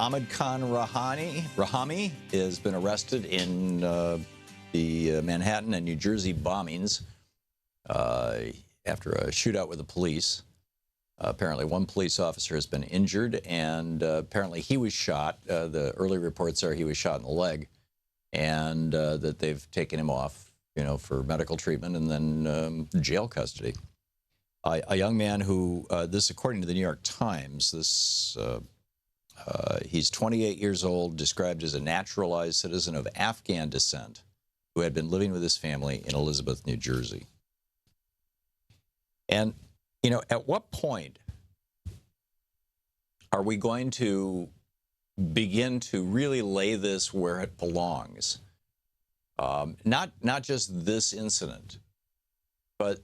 Ahmad Khan Rahami has been arrested in the Manhattan and New Jersey bombings after a shootout with the police. Apparently, one police officer has been injured, and apparently he was shot. The early reports are he was shot in the leg, and that they've taken him off, for medical treatment and then jail custody. A young man who, this according to the New York Times, he's 28 years old, described as a naturalized citizen of Afghan descent, who had been living with his family in Elizabeth, New Jersey. And, at what point are we going to begin to really lay this where it belongs? Not just this incident, but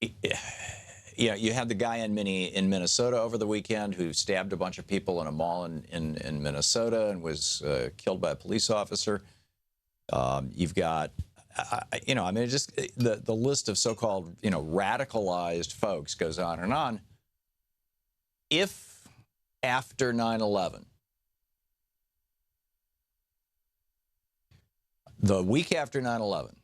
you had the guy in Minnesota over the weekend who stabbed a bunch of people in a mall in Minnesota and was killed by a police officer. You've got, just the list of so-called, radicalized folks goes on and on. If after 9/11, the week after 9/11,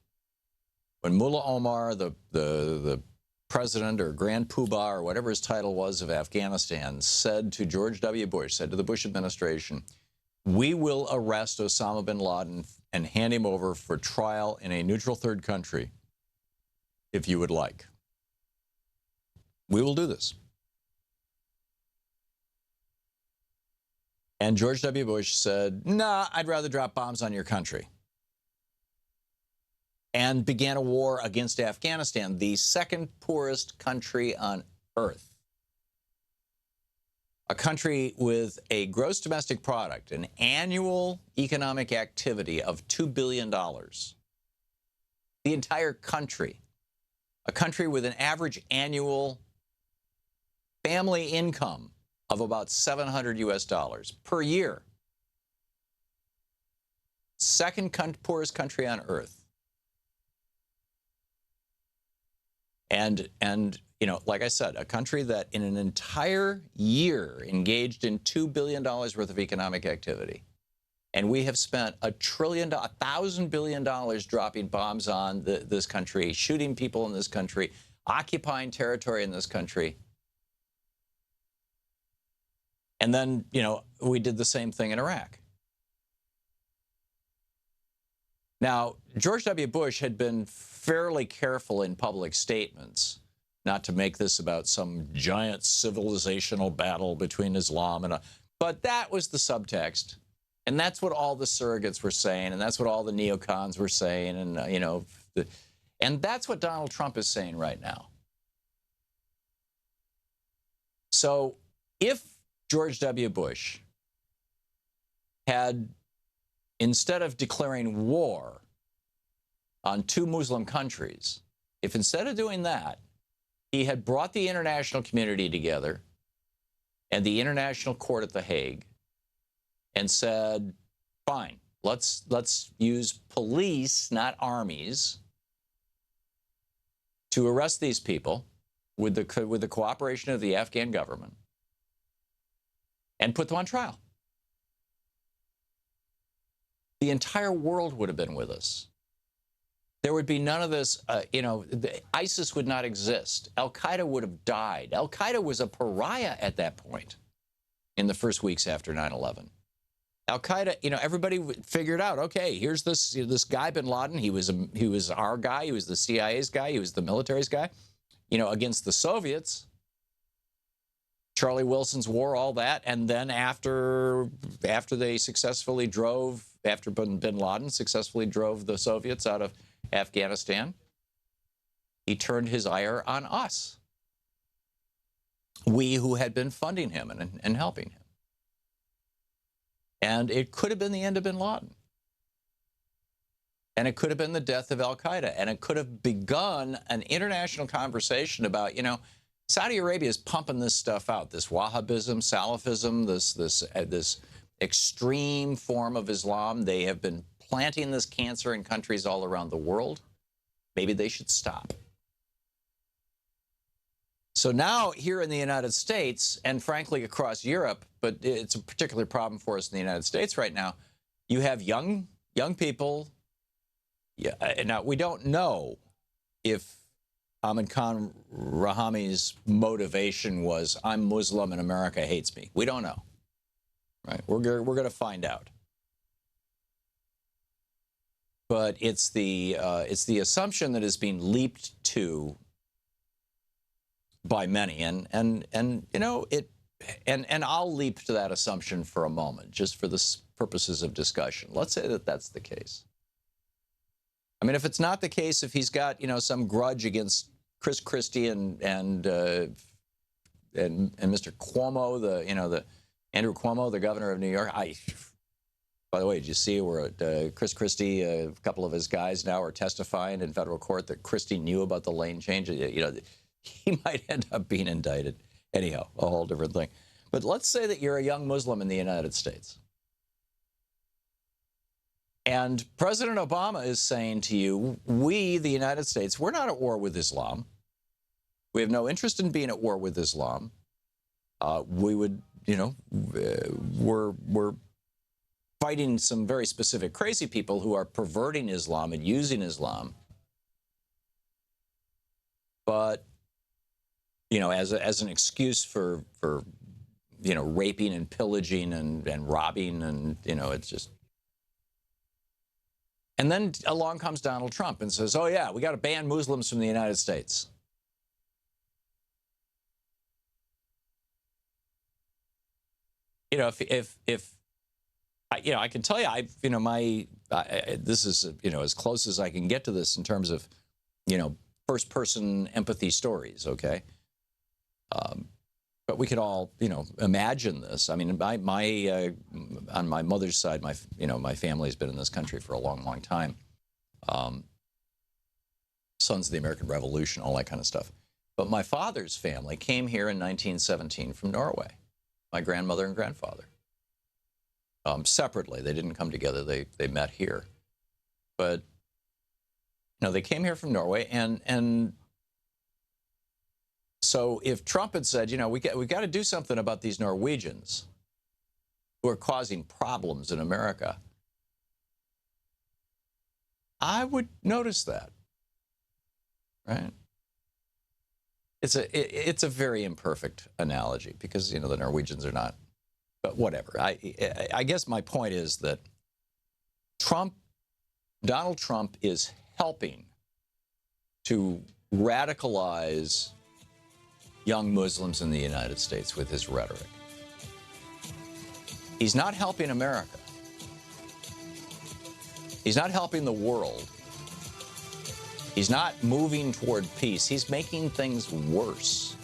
when Mullah Omar, the president or Grand Poobah or whatever his title was of Afghanistan, said to George W. Bush, said to the Bush administration, we will arrest Osama bin Laden and hand him over for trial in a neutral third country if you would like. We will do this. And George W. Bush said, nah, I'd rather drop bombs on your country. And began a war against Afghanistan, the second poorest country on earth. A country with a gross domestic product, an annual economic activity of $2 billion. The entire country. A country with an average annual family income of about $700 US per year. Second poorest country on earth. And like I said, a country that in an entire year engaged in $2 billion worth of economic activity. And we have spent $1,000 billion dropping bombs on this country, shooting people in this country, occupying territory in this country. And then, we did the same thing in Iraq. Now, George W. Bush had been fairly careful in public statements not to make this about some giant civilizational battle between Islam but that was the subtext, and that's what all the surrogates were saying, and that's what all the neocons were saying, and and that's what Donald Trump is saying right now. So if George W. Bush had, instead of declaring war on 2 Muslim countries, if instead of doing that, he had brought the international community together and the International Court at The Hague and said, fine, let's use police, not armies, to arrest these people with the cooperation of the Afghan government and put them on trial. The entire world would have been with us. There would be none of this, ISIS would not exist. Al-Qaeda would have died. Al-Qaeda was a pariah at that point in the first weeks after 9/11. Al-Qaeda, everybody figured out, okay, here's this guy bin Laden. He was our guy. He was the CIA's guy. He was the military's guy, against the Soviets. Charlie Wilson's war, all that. And then after they successfully drove, after bin Laden successfully drove the Soviets out of Afghanistan, he turned his ire on us. We who had been funding him and helping him. And it could have been the end of bin Laden. And it could have been the death of Al-Qaeda. And it could have begun an international conversation about, Saudi Arabia is pumping this stuff out, this Wahhabism, Salafism, this extreme form of Islam. They have been planting this cancer in countries all around the world. Maybe they should stop. So now here in the United States, and frankly across Europe, but it's a particular problem for us in the United States right now, you have young people. Yeah, now we don't know if Ahmed Khan Rahami's motivation was I'm Muslim and America hates me. We don't know, right? We're going to find out. But it's the assumption that is being leaped to by many, and you know it, and I'll leap to that assumption for a moment, just for the purposes of discussion. Let's say that that's the case. I mean, if it's not the case, if he's got some grudge against Chris Christie and Mr. Cuomo, the Andrew Cuomo, the governor of New York. By the way, did you see where Chris Christie, a couple of his guys now are testifying in federal court that Christie knew about the lane change? He might end up being indicted. Anyhow, a whole different thing. But let's say that you're a young Muslim in the United States. And President Obama is saying to you, we, the United States, we're not at war with Islam. We have no interest in being at war with Islam. We would, we're fighting some very specific crazy people who are perverting Islam and using Islam. But, as an excuse for raping and pillaging and robbing, and, it's just. And then along comes Donald Trump and says, oh, yeah, we got to ban Muslims from the United States. I can tell you, this is, as close as I can get to this in terms of, first-person empathy stories, okay? But we could all, imagine this. I mean, on my mother's side, my family's been in this country for a long, long time. Sons of the American Revolution, all that kind of stuff. But my father's family came here in 1917 from Norway. My grandmother and grandfather. Separately, they didn't come together. They met here. But, they came here from Norway, and so if Trump had said, we got to do something about these Norwegians who are causing problems in America, I would notice that, right? It's a very imperfect analogy because, the Norwegians are not, but whatever. I guess my point is that Donald Trump is helping to radicalize young Muslims in the United States with his rhetoric. He's not helping America. He's not helping the world. He's not moving toward peace. He's making things worse.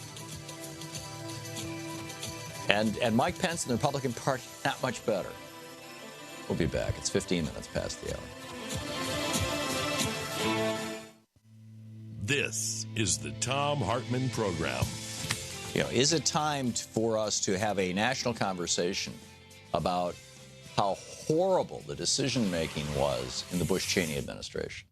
And Mike Pence and the Republican Party, not much better. We'll be back. It's 15 minutes past the hour. This is the Thom Hartmann Program. Is it time for us to have a national conversation about how horrible the decision-making was in the Bush-Cheney administration?